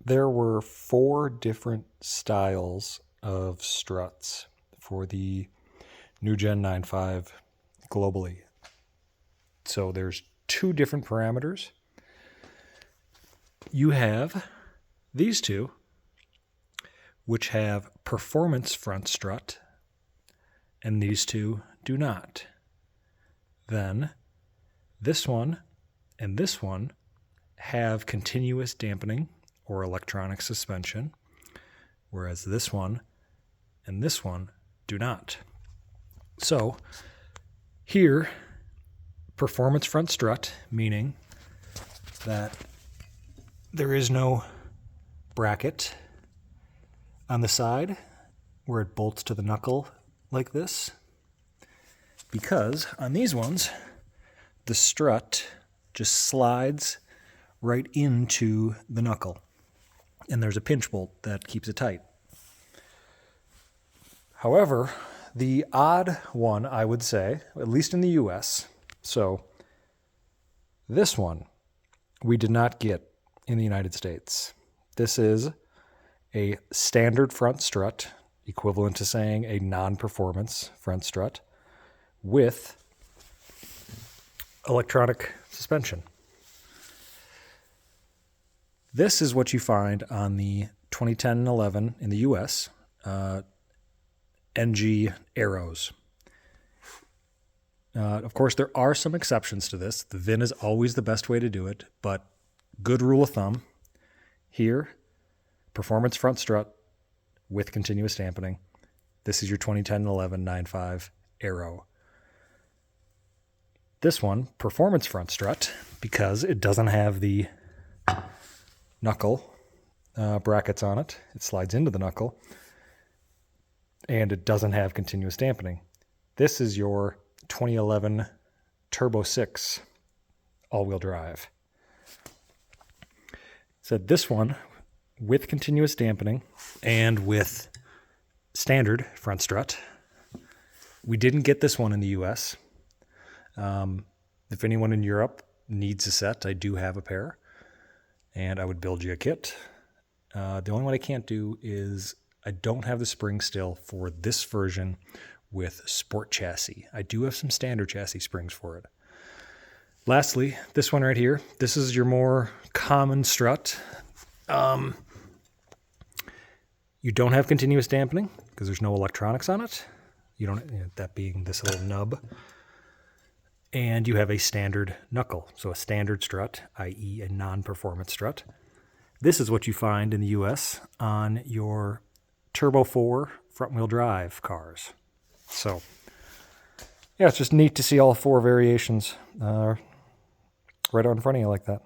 there were 4 different styles of struts for the new Gen 9.5 globally. So there's 2 different parameters. You have these 2, which have performance front strut, and these 2 do not. Then this one and this one have continuous dampening or electronic suspension, whereas this one and this one do not. So here, performance front strut, meaning that there is no bracket on the side where it bolts to the knuckle like this, because on these ones, the strut just slides right into the knuckle, and there's a pinch bolt that keeps it tight. However, the odd one, I would say, at least in the US, so this one we did not get in the United States. This is a standard front strut, equivalent to saying a non-performance front strut, with electronic suspension. This is what you find on the 2010 and 11 in the US NG Arrows. Of course, there are some exceptions to this. The VIN is always the best way to do it, but good rule of thumb, here, performance front strut with continuous dampening. This is your 2010 and 11 9.5 Arrow. This one, performance front strut, because it doesn't have the knuckle brackets on it. It slides into the knuckle, and it doesn't have continuous dampening. This is your 2011 Turbo 6 all-wheel drive. So this one, with continuous dampening and with standard front strut, we didn't get this one in the US. If anyone in Europe needs a set, I do have a pair, and I would build you a kit. The only one I can't do is I don't have the spring still for this version with sport chassis. I do have some standard chassis springs for it. Lastly, this one right here. This is your more common strut. You don't have continuous dampening because there's no electronics on it. You don't, that being this little nub. And you have a standard knuckle, so a standard strut, i.e. a non-performance strut. This is what you find in the US on your Turbo 4 front-wheel drive cars. So, yeah, it's just neat to see all 4 variations right out in front of you like that.